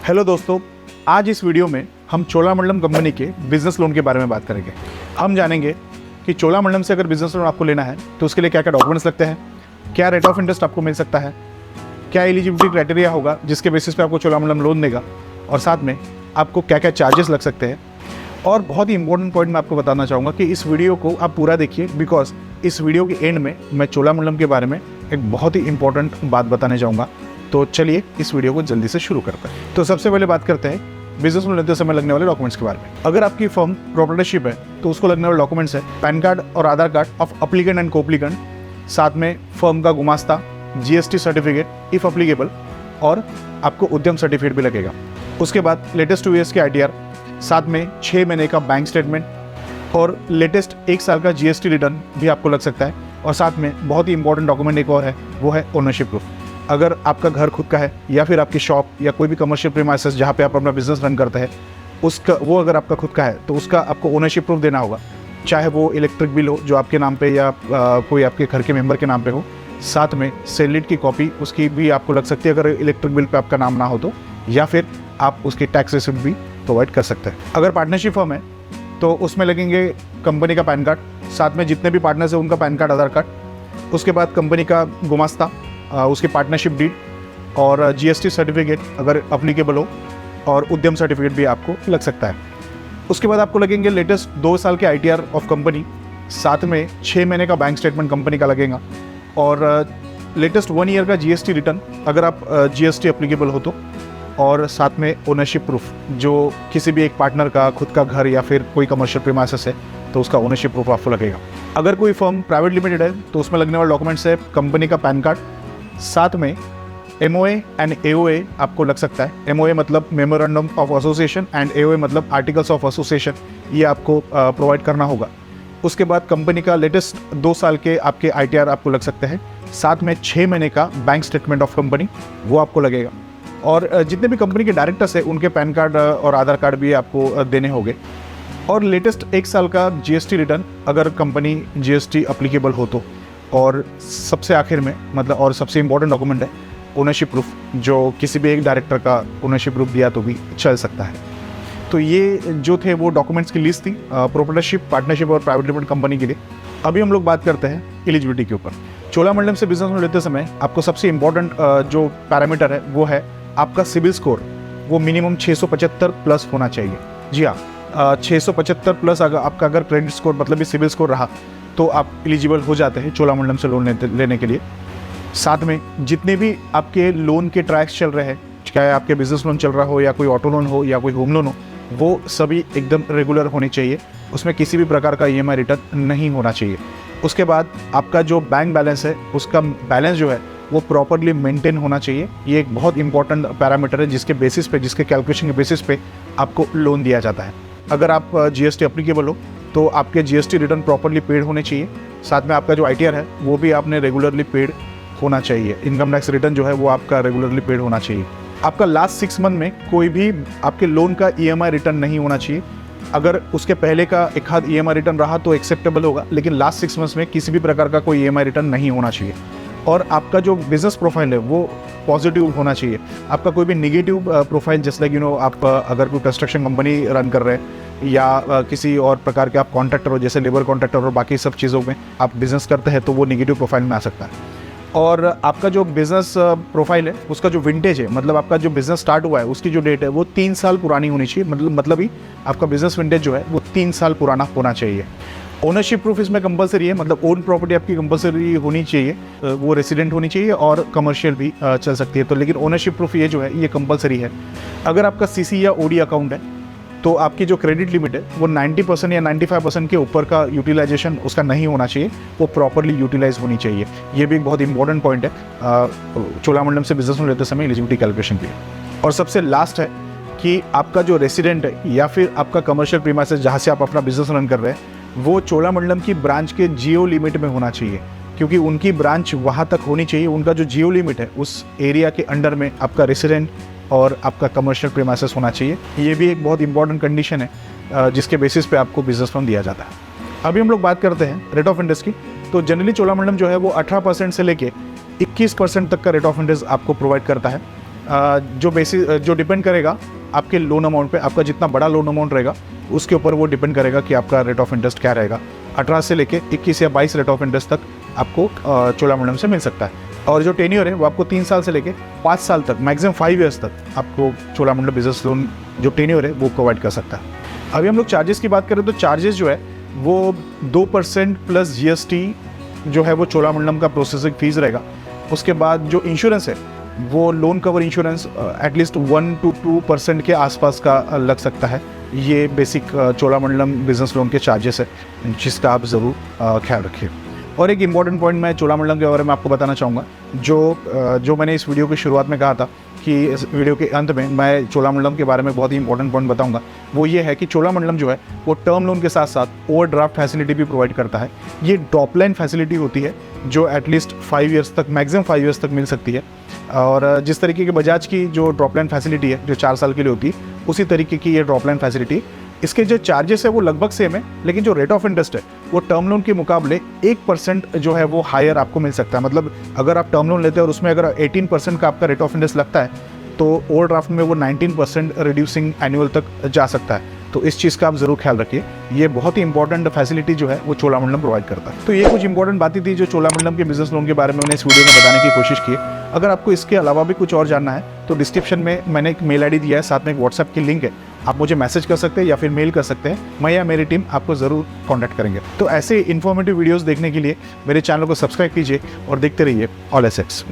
Hello दोस्तों, आज इस वीडियो में हम चोलामंडलम कंपनी के बिजनेस लोन के बारे में बात करेंगे। हम जानेंगे कि चोलामंडलम से अगर बिजनेस लोन आपको लेना है तो उसके लिए क्या क्या डॉक्यूमेंट्स लगते हैं, क्या रेट ऑफ इंटरेस्ट आपको मिल सकता है, क्या एलिजिबिलिटी क्राइटेरिया होगा जिसके बेसिस पे आपको चोलामंडलम लोन देगा, और साथ में आपको क्या क्या चार्जेस लग सकते हैं। और बहुत ही इंपॉर्टेंट पॉइंट मैं आपको बताना चाहूँगा कि इस वीडियो को आप पूरा देखिए, बिकॉज इस वीडियो के एंड में मैं चोलामंडलम के बारे में एक बहुत ही इंपॉर्टेंट बात बताने जाऊँगा। तो चलिए इस वीडियो को जल्दी से शुरू करते हैं। तो सबसे पहले बात करते हैं बिजनेस लोन लेते समय लगने वाले डॉक्यूमेंट्स के बारे में। अगर आपकी फर्म प्रोप्राइटरशिप है तो उसको लगने वाले डॉक्यूमेंट्स है पैन कार्ड और आधार कार्ड ऑफ अप्लीकेंट एंड कोप्लीकेंट, साथ में फर्म का गुमास्ता, जीएसटी सर्टिफिकेट इफ अप्लीकेबल, और आपको उद्यम सर्टिफिकेट भी लगेगा। उसके बाद लेटेस्ट 2 ईयर्स के आईटीआर, साथ में 6 महीने का बैंक स्टेटमेंट और लेटेस्ट 1 साल का जीएसटी रिटर्न भी आपको लग सकता है। और साथ में बहुत ही इंपॉर्टेंट डॉक्यूमेंट एक और है, वो है ओनरशिप प्रूफ। अगर आपका घर खुद का है या फिर आपकी शॉप या कोई भी कमर्शियल प्रीमाइसेस जहाँ पे आप अपना बिजनेस रन करते हैं, उसका वो अगर आपका खुद का है तो उसका आपको ओनरशिप प्रूफ देना होगा, चाहे वो इलेक्ट्रिक बिल हो जो आपके नाम पे या कोई आपके घर के मेंबर के नाम पे हो। साथ में सेल की कॉपी उसकी भी आपको लग सकती है अगर इलेक्ट्रिक बिल पे आपका नाम ना हो तो, या फिर आप उसकी टैक्स रिसिप्ट भी प्रोवाइड कर सकते हैं। अगर पार्टनरशिप फर्म है तो उसमें लगेंगे कंपनी का पैन कार्ड, साथ में जितने भी पार्टनर्स हैं उनका पैन कार्ड, आधार कार्ड। उसके बाद कंपनी का गुमास्ता, उसकी पार्टनरशिप डीड और जीएसटी सर्टिफिकेट अगर अप्लीकेबल हो, और उद्यम सर्टिफिकेट भी आपको लग सकता है। उसके बाद आपको लगेंगे लेटेस्ट 2 साल के आईटीआर ऑफ कंपनी, साथ में 6 महीने का बैंक स्टेटमेंट कंपनी का लगेगा, और लेटेस्ट 1 ईयर का जीएसटी रिटर्न अगर आप जीएसटी अप्लीकेबल हो तो, और साथ में ओनरशिप प्रूफ जो किसी भी एक पार्टनर का खुद का घर या फिर कोई कमर्शियल प्रीमाइसेस है तो उसका ओनरशिप प्रूफ आपको लगेगा। अगर कोई फर्म प्राइवेट लिमिटेड है तो उसमें लगने वाले डॉक्यूमेंट्स है कंपनी का पैन कार्ड, साथ में एमओए एंड एओए आपको लग सकता है। एमओए मतलब memorandum of association and AOA मतलब आर्टिकल्स ऑफ एसोसिएशन, ये आपको प्रोवाइड करना होगा। उसके बाद कंपनी का लेटेस्ट 2 साल के आपके आईटीआर आपको लग सकते हैं, साथ में 6 महीने का बैंक स्टेटमेंट ऑफ कंपनी वो आपको लगेगा। और जितने भी कंपनी के डायरेक्टर्स हैं उनके पैन कार्ड और आधार कार्ड भी आपको देने होंगे। और लेटेस्ट 1 साल का जीएसटी रिटर्न अगर कंपनी जीएसटी अप्लीकेबल हो तो। और सबसे आखिर में मतलब और सबसे इम्पोर्टेंट डॉक्यूमेंट है ओनरशिप प्रूफ, जो किसी भी एक डायरेक्टर का ओनरशिप प्रूफ दिया तो भी चल सकता है। तो ये जो थे वो डॉक्यूमेंट्स की लिस्ट थी प्रोप्राइटरशिप, पार्टनरशिप और प्राइवेट लिमिटेड कंपनी के लिए। अभी हम लोग बात करते हैं एलिजिबिलिटी के ऊपर। चोलामंडलम से बिजनेस लोन लेते समय आपको सबसे इम्पोर्टेंट जो पैरामीटर है वो है आपका सिबिल स्कोर। वो मिनिमम 675 प्लस होना चाहिए। जी हाँ, 675 प्लस अगर क्रेडिट स्कोर मतलब भी सिबिल स्कोर रहा तो आप एलिजिबल हो जाते हैं चोलामंडलम से लोन लेने के लिए। साथ में जितने भी आपके लोन के ट्रैक्स चल रहे हैं, चाहे आपके बिजनेस लोन चल रहा हो या कोई ऑटो लोन हो या कोई होम लोन हो, वो सभी एकदम रेगुलर होने चाहिए। उसमें किसी भी प्रकार का ईएमआई रिटर्न नहीं होना चाहिए। उसके बाद आपका जो बैंक बैलेंस है उसका बैलेंस जो है वो प्रॉपरली मेंटेन होना चाहिए। ये एक बहुत इंपॉर्टेंट पैरामीटर है जिसके बेसिस पे, जिसके कैलकुलेशन के बेसिस पे आपको लोन दिया जाता है। अगर आप जीएसटी अप्लीकेबल हो तो आपके जीएसटी रिटर्न प्रॉपरली पेड होने चाहिए। साथ में आपका जो आईटीआर है वो भी आपने रेगुलरली पेड होना चाहिए। इनकम टैक्स रिटर्न जो है वो आपका रेगुलरली पेड होना चाहिए। आपका लास्ट 6 मंथ में कोई भी आपके लोन का ईएमआई रिटर्न नहीं होना चाहिए। अगर उसके पहले का एक आध ईएमआई रिटर्न रहा तो एक्सेप्टेबल होगा, लेकिन लास्ट 6 मंथ्स में किसी भी प्रकार का कोई ईएमआई रिटर्न नहीं होना चाहिए। और आपका जो बिजनेस प्रोफाइल है वो पॉजिटिव होना चाहिए। आपका कोई भी नेगेटिव प्रोफाइल, जैसे लाइक आप अगर कोई कंस्ट्रक्शन कंपनी रन कर रहे हैं या किसी और प्रकार के आप कॉन्ट्रैक्टर हो, जैसे लेबर कॉन्ट्रैक्टर और बाकी सब चीज़ों में आप बिजनेस करते हैं तो वो नेगेटिव प्रोफाइल में आ सकता है। और आपका जो बिज़नेस प्रोफाइल है उसका जो विंटेज है, मतलब आपका जो बिज़नेस स्टार्ट हुआ है उसकी जो डेट है वो 3 साल पुरानी होनी चाहिए। मतलब ही आपका बिज़नेस विंटेज जो है वो 3 साल पुराना होना चाहिए। ओनरशिप प्रूफ इसमें कंपलसरी है, मतलब ओन प्रॉपर्टी आपकी कंपलसरी होनी चाहिए, वो रेसिडेंट होनी चाहिए और कमर्शियल भी चल सकती है तो, लेकिन ओनरशिप प्रूफ ये जो है ये कंपलसरी है। अगर आपका सीसी या ओडी अकाउंट है तो आपकी जो क्रेडिट लिमिट है वो 90% या 95% के ऊपर का यूटिलाइजेशन उसका नहीं होना चाहिए, वो प्रॉपरली यूटिलाइज होनी चाहिए। ये भी एक बहुत इंपॉर्टेंट पॉइंट है चोलामंडलम से बिजनेस लोन लेते समय एलिजिबिलिटी कैलकुलेशन के लिए। और सबसे लास्ट है कि आपका जो रेसिडेंट है या फिर आपका कमर्शियल प्रीमाइसेस जहाँ से आप अपना बिजनेस रन कर रहे हैं वो चोलामंडलम की ब्रांच के जियो लिमिट में होना चाहिए, क्योंकि उनकी ब्रांच वहाँ तक होनी चाहिए। उनका जो जियो लिमिट है उस एरिया के अंडर में आपका रेसिडेंट और आपका कमर्शियल प्रीमाइसेस होना चाहिए। ये भी एक बहुत इंपॉर्टेंट कंडीशन है जिसके बेसिस पे आपको बिजनेस लोन दिया जाता है। अभी हम लोग बात करते हैं रेट ऑफ इंटरेस्ट की। तो जनरली चोलामंडलम जो है वो 18% से लेके 21% तक का रेट ऑफ इंटरेस्ट आपको प्रोवाइड करता है। जो डिपेंड करेगा आपके लोन अमाउंट पे, आपका जितना बड़ा लोन अमाउंट रहेगा उसके ऊपर वो डिपेंड करेगा कि आपका रेट ऑफ इंटरेस्ट क्या रहेगा। 18 से लेके 21 या 22 रेट ऑफ इंटरेस्ट तक आपको चोलामंडलम से मिल सकता है। और जो टेन्योर है वो आपको 3 साल से लेके 5 साल तक, मैक्सिमम 5 ईयर्स तक आपको चोलामंडलम बिजनेस लोन जो टेन्योर है वो प्रोवाइड कर सकता है। अभी हम लोग चार्जेस की बात करें तो चार्जेस जो है वो 2% प्लस GST जो है वो चोलामंडलम का प्रोसेसिंग फीस रहेगा। उसके बाद जो इंश्योरेंस है वो loan cover insurance at least 1 to 2% के आसपास का लग सकता है। ये बेसिक चोलामंडलम बिजनेस लोन के चार्जेस है, जिसका आप ज़रूर ख्याल रखिए। और एक इम्पॉर्टेंट पॉइंट मैं चोलामंडलम के बारे में आपको बताना चाहूँगा, जो मैंने इस वीडियो की शुरुआत में कहा था कि इस वीडियो के अंत में मैं चोलामंडलम के बारे में बहुत ही इंपॉर्टेंट पॉइंट बताऊंगा। वो ये है कि चोलामंडलम जो है वो टर्म लोन के साथ साथ ओवरड्राफ्ट फैसिलिटी भी प्रोवाइड करता है। ये ड्रॉप लाइन फैसिलिटी होती है जो एटलीस्ट 5 ईयर्स तक, मैक्सिमम 5 ईयर्स तक मिल सकती है। और जिस तरीके की बजाज की जो ड्रॉप लाइन फैसिलिटी है जो 4 साल के लिए होती है, उसी तरीके की ये ड्रॉप लाइन फैसिलिटी। इसके जो चार्जेस है वो लगभग सेम है, लेकिन जो रेट ऑफ इंटरेस्ट है वो टर्म लोन के मुकाबले 1% जो है वो हायर आपको मिल सकता है। मतलब अगर आप टर्म लोन लेते हैं और उसमें अगर 18% का आपका रेट ऑफ इंटरेस्ट लगता है तो ओवरड्राफ्ट में वो 19% रिड्यूसिंग एनुअल तक जा सकता है। तो इस चीज़ का आप ज़रूर ख्याल रखिए। ये बहुत ही इंपॉर्टेंट फैसिलिटी जो है वो चोलामंडलम प्रोवाइड करता है। तो ये कुछ इंपॉर्टेंट बातें थी जो चोलामंडलम के बिजनेस लोन के बारे में मैंने इस वीडियो में बताने की कोशिश की। अगर आपको इसके अलावा भी कुछ और जानना है तो डिस्क्रिप्शन में मैंने एक मेल ID दिया है, साथ में एक व्हाट्सएप की लिंक है, आप मुझे मैसेज कर सकते हैं या फिर मेल कर सकते हैं। मैं या मेरी टीम आपको ज़रूर कॉन्टैक्ट करेंगे। तो ऐसे इन्फॉर्मेटिव वीडियोज़ देखने के लिए मेरे चैनल को सब्सक्राइब कीजिए और देखते रहिए ऑल एसेट्स।